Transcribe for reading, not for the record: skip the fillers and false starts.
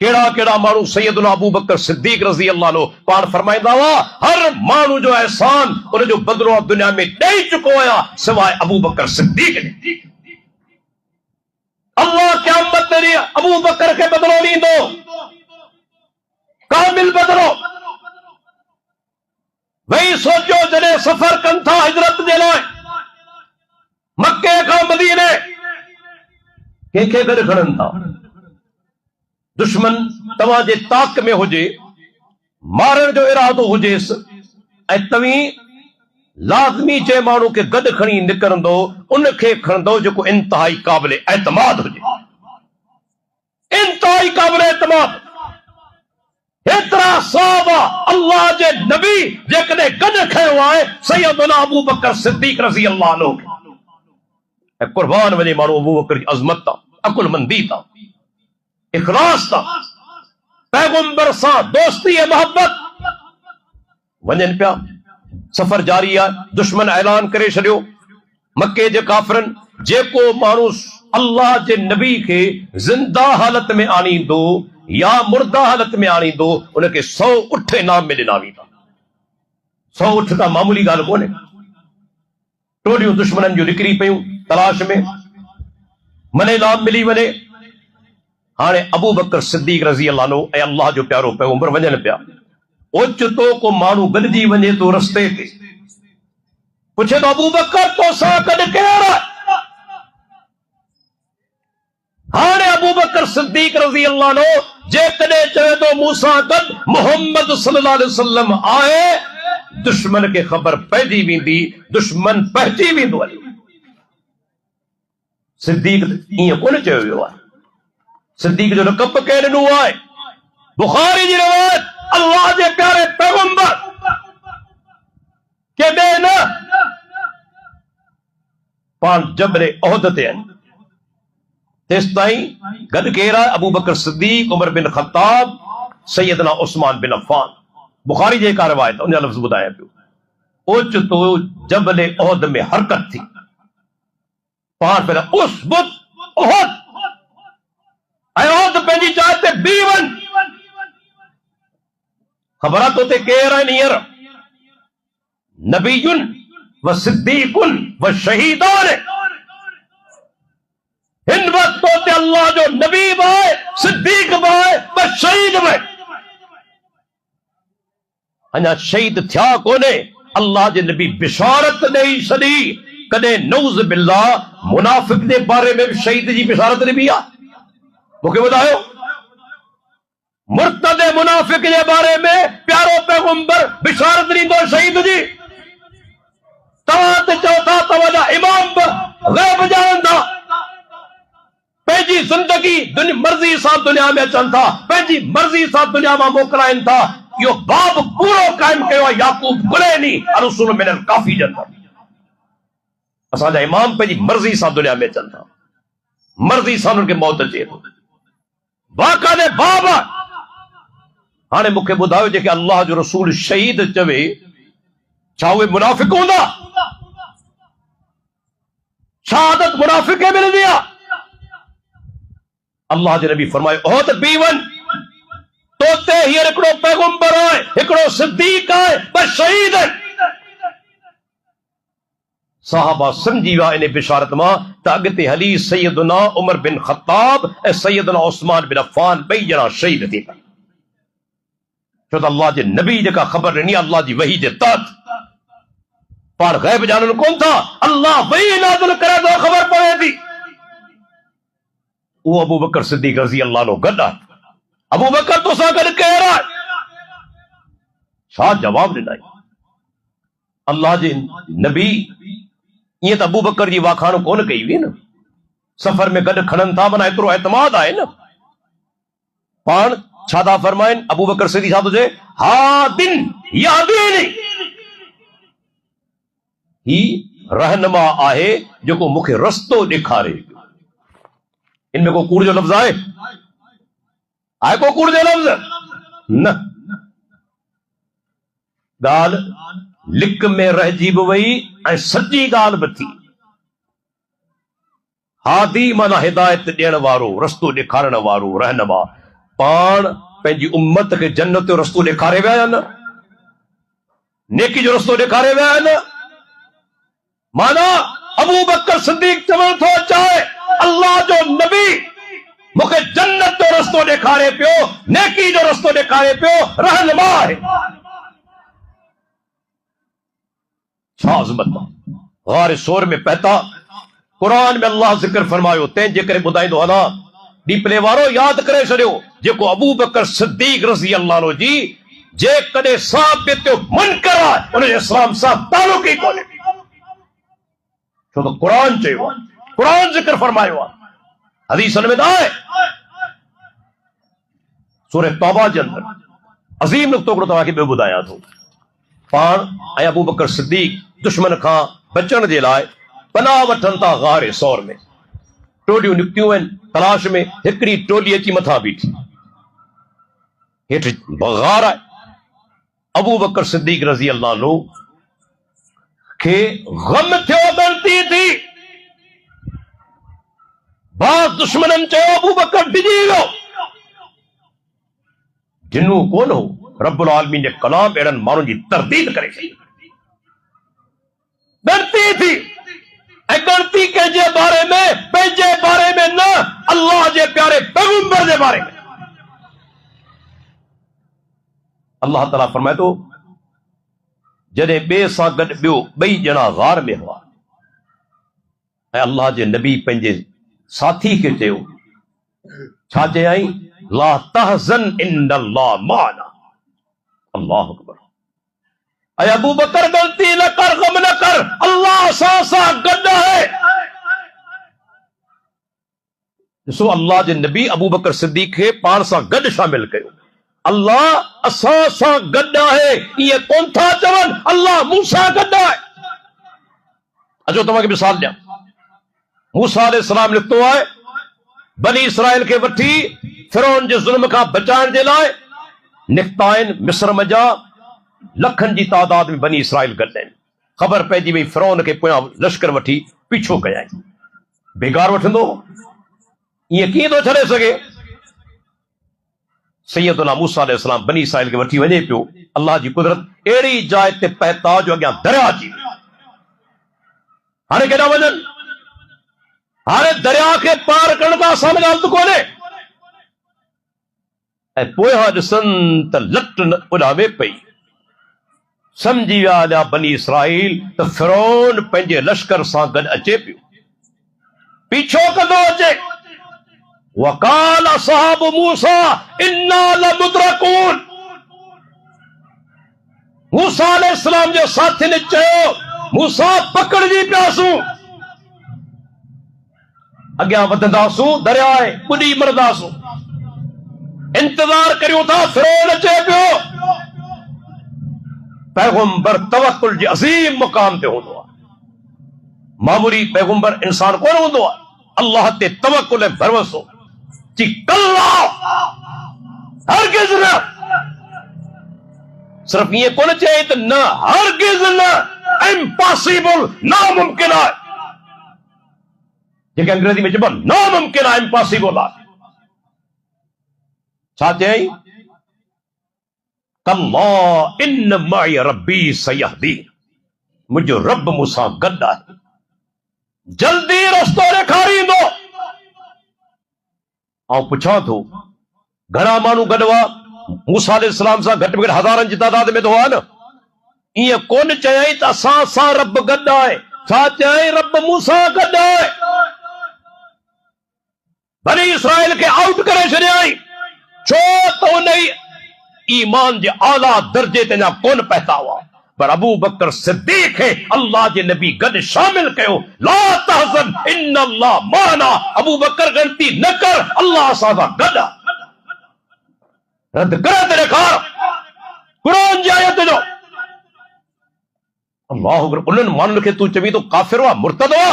کیڑا کیڑا مانو سیدنا ابو بکر صدیق رضی اللہ عنہ پان فرمائندا ہوا ہر مانو جو احسان ان جو بدلو دنیا میں ڈئی چکو آیا سوائے ابو بکر صدیق نے. اللہ قیامت تیری ابو بکر کے بدلو نہیں دو کامل بدلو. وہی سوچو جڑے سفر کن تھا ہجرت دے لائے مکے کا مدینے کے گھر کھڑن تھا. دشمن تواں جے طاق میں ہوجے مارن جو ارادو ہوجے اے تویں لازمی چے مانو کے گڈ کھڑی نکرندو ان کے کھڑندو جو کو انتہائی قابل اعتماد ہوجے انتہائی قابل اعتماد. اترا صحابہ اللہ جے نبی جے کدے گڈ کھڑو آئے سیدنا ابو بکر صدیق رضی اللہ عنہ اے قربان وجے مانو ابو بکر کی عظمت تا عقل مندی تا اخلاص تا پیغمبر سا دوستی محبت. ونجن پیا سفر جاری ہے دشمن اعلان کرے چھڑیو مکے جے کافرن جے کو مانوس اللہ جے نبی کے زندہ حالت میں آنی دو یا مردہ حالت میں آنی دو ان کے 100 اٹھ انعام میں ڈنا ویتا. 100 اٹھ کا معمولی گال کونے. ٹوڑیوں دشمنن جو نکری پیوں تلاش میں منے نام ملی ونے. ہانے ابو بکر صدیق رضی اللہ عنہ اے اللہ جو پیارو پیغمبر ونجن پیا اوچتو کو مانو گڈجی ونجے تو رستے تے پوچھے تو ابو بکر تو سا کڈ کیڑا. ہانے ابو بکر صدیق رضی اللہ عنہ جے کڈے چوے تو موسیٰ کد محمد صلی اللہ علیہ وسلم آئے دشمن کے خبر پہنچی ویندی دشمن پہنچی ویندو. صدیق یہ کون چوے ویو ہے صدیق جو رکب کہنے نو آئے بخاری جی روایت اللہ جے پیارے پیغمبر کہ دے نا پان جبل احد تے ہیں تیس تائیں گد کہہ رہا ہے ابو بکر صدیق عمر بن خطاب سیدنا عثمان بن عفان. بخاری جے کا روایت انہیں لفظ بتایا پیو اوچ تو جبل احد میں حرکت تھی پان پہلا اس بت احد احد پہنجی چاہتے بیون خبرات ہوتے کہہ رہے نیر نبیون و صدیقن و شہیدان ان وقت ہوتے اللہ جو نبی بائے صدیق بائے و شہید بائے. انہا شہید تھیا کونے اللہ جو نبی بشارت نہیں شدی کدے نوز باللہ منافق دے بارے میں شہید جی بشارت نہیں بیا مکہ بتاؤ مرتد منافق کے بارے میں پیارو پیغمبر بشارت نہیں دو شہید جی توات چوتھا توجہ امام غیب جاندا پہنجی زندگی مرضی ساتھ دنیا میں چلتا پہنجی مرضی ساتھ دنیا میں موکلائن تھا یہ باب پورو قائم کیا یعقوب گلینی الرسول من الکافی جنتا اسا جا امام پہنجی مرضی ساتھ دنیا میں چلتا مرضی ساتھ ان کے موت چیئے واقع دے بابا ہانے مکھے بدھاؤ جے کہ اللہ جو رسول شہید چوے چاہوے منافق ہوں دا شہادت منافق ہے مل دیا. اللہ جو نبی فرمائے اوہت بیون توتے ہی اکڑو پیغمبر آئے اکڑو صدیق آئے بس شہید ہے. صحابہ سمجھی وا انہیں بشارت ماں تاگتے حلی سیدنا عمر بن خطاب اے سیدنا عثمان بن عفان بئی جنا شہید تھی چوتا اللہ جے نبی جے کا خبر نہیں اللہ جی وحی جے تات پار غیب جانن کون تھا اللہ وحی نازل کرے تو خبر پڑے تھی. وہ ابو بکر صدیق رضی اللہ عنہ گڈا ابو بکر تو سا گڈ کہہ رہا شاہ جواب دینا اللہ جے نبی یہ تو ابو بکر جی واخانو کون کہی ہوئی نا سفر میں گڈ کھڑن تھا بنا اترو اعتماد آئے نا پان چھادا فرمائن ابو بکر صدیق صاحب تجھے ہا دن یا دینی ہی رہنما آئے جو کو مکھے رستو دکھارے. ان میں کو کوڑ جو لفظ آئے آئے کو کوڑ جو لفظ نہ گال لک میں رہ جیب وئی اے سچی گال بتھی ہادی مانا ہدایت ڈیڑ وارو رستو دکھارن وارو رہنما पाण पंहिंजी उम्मत खे जन्नत जो रस्तो ॾेखारे विया आहिनि, नेकी जो रस्तो ॾेखारे विया आहिनि। माना अबू बकर सिद्दीक चवण थो चाहे अल्लाह जो नबी मूंखे जन्नत जो रस्तो ॾेखारे पियो, नेकी जो रस्तो ॾेखारे पियो, रहनुमा आहे। छा अज़मत आहे। गार सोर में पहता कुरान में अल्लाह ज़िक्र फरमायो, तंहिंजे करे ॿुधाईंदो हलां डीपले वारो यादि करे छॾियो जेको अबू बकर सिद्दीक रज़ी अल्लाह अन्हु जी जेकॾहिं साबित जो मुनकर आहे उनजो इस्लाम सां तालुक ई कोन्हे, छो त क़ुरान चयो आहे, क़ुरान ज़िक्र फरमायो आहे। हदीसन में आहे सूरह तौबा जे अंदर अज़ीम नुक़्तो हिकिड़ो तव्हांखे ॿियो ॿुधायां थो। पाण ऐं अबू बकर सिद्दीक दुश्मन खां बचण जे लाइ पनाह वठनि था गारे सौर में। टोलियूं निकितियूं आहिनि तलाश में, हिकिड़ी टोली अची मथां बीठी, हेठि गार आहे। अबू बकर सिद्दीक रज़ी अल्लाह अन्हु खे गम थियो, ग़लती थी। बाज़ दुश्मननि चयो अबू बकर डिॼी वियो। जिन्नू कोन हो, रब्बुल आलमीन जे कलाम अहिड़नि माण्हुनि जी तरदीद करे छॾी। ग़लती थी, ऐं ग़लती कंहिंजे बारे में, पंहिंजे बारे में न, अल्लाह जे प्यारे पैगंबर जे बारे में। अल्लाह ताला फरमाए थो जॾहिं ॿिए सां गॾु ॿियो ॿई ॼणा गार में हुआ ऐं अल्लाह जे नबी पंहिंजे साथी खे चयो, छा चयई? ला तहज़न इन्नल्लाह माना। अल्लाह अकबर। ऐं अबू बकर ग़लती न कर, गम न कर, अल्लाह असां सां गॾु आहे। ॾिसो अल्लाह जे नबी अबू बकर सिद्दीक खे पाण सां गॾु शामिल कयो। अल्लाह असां सां गॾु आहे, ईअं कोन था चवनि अल्लाह मूं सां गॾु आहे। अचो तव्हांखे मिसाल ॾियां। मूसा अलैहिस्सलाम लिखतो आहे बनी इसराइल खे वठी फिरौन जे ज़ुल्म खां बचाइण जे लाइ निकिता आहिनि मिस्र मजा, लखनि जी तादाद में बनी इसराइल गॾु आहिनि। ख़बर पइजी वई फिरौन खे पोयां लश्कर वठी पीछो कयाई। बेगार वठंदो, ईअं कीअं थो छॾे सघे? सैयदुना मूसा अलैहिस्सलाम बनी इसराइल खे वठी वञे पियो। अल्लाह जी कुदरत अहिड़ी जाइ ते पहुता जो अॻियां दरिया अची वियो। हाणे केॾा वञनि? हाणे दरिया खे पार करण खां आसान ॻाल्हि त कोन्हे। ऐं पोयां ॾिसनि त लट उॾामे पई। समझी विया हलिया बनी इसराइल त फिरौन पंहिंजे लश्कर सां गॾु अचे पियो, पीछो कंदो अचे। वकाल असहाब मूसा इन्ना लमुद्रकून। मूसा अलैहिस्सलाम जे साथी ने चयो, मूसा पकड़जी पियासूं, अॻियां वधंदासूं, दरिया आहे, ॿुॾी मरदासूं। इंतज़ार करियूं था, फिरौन अचे पियो। पैगंबर तवक्कुल जे अज़ीम मुक़ाम ते हूंदो आहे। मामूली पैगंबर इंसान कोन हूंदो आहे। अल्लाह ते तवक्कुल ऐं भरोसो जी कल्ला हरगिज़ न। सिर्फ ईअं कोन चए त न, हरगिज़ न, इम्पॉसिबल, नामुमकिन आहे। जेके अंग्रेजी में चइबो नामुमकिन आहे, इम्पॉसिबल आहे। छा चयई? कल्ला इन माई रब्बी सयहदी। मुंहिंजो रब मूंसां गॾु आहे, जल्दी रस्तो ॾेखारींदो। ऐं पुछां थो घणा माण्हू गॾु हुआ? मूसा अलैहिस्सलाम सां घटि में घटि हज़ारनि जी तादाद में त हुआ न। ईअं कोन चयई त असां सां रब गॾु आहे। छा चयई? रब मूंसां गॾु आहे। बनी इसराइल खे आउट करे छॾियई, छो त उन ईमान जे आला दर्जे ते अञा कोन पहुता हुआ। पर अबू बकर सिद्दीक खे अल्लाह जे नबी गॾु शामिल कयो। ला तहज़न इन्नल्लाह माना। अबू बकर ग़लती न कर, अल्लाह असां सां गॾु आहे। रद्द करे त ॾेखार क़ुरान जी आयत जो। अल्लाह अकबर। उन्हनि माण्हुनि खे तूं चवीं तो काफ़िर हुआ, मुर्तद हुआ,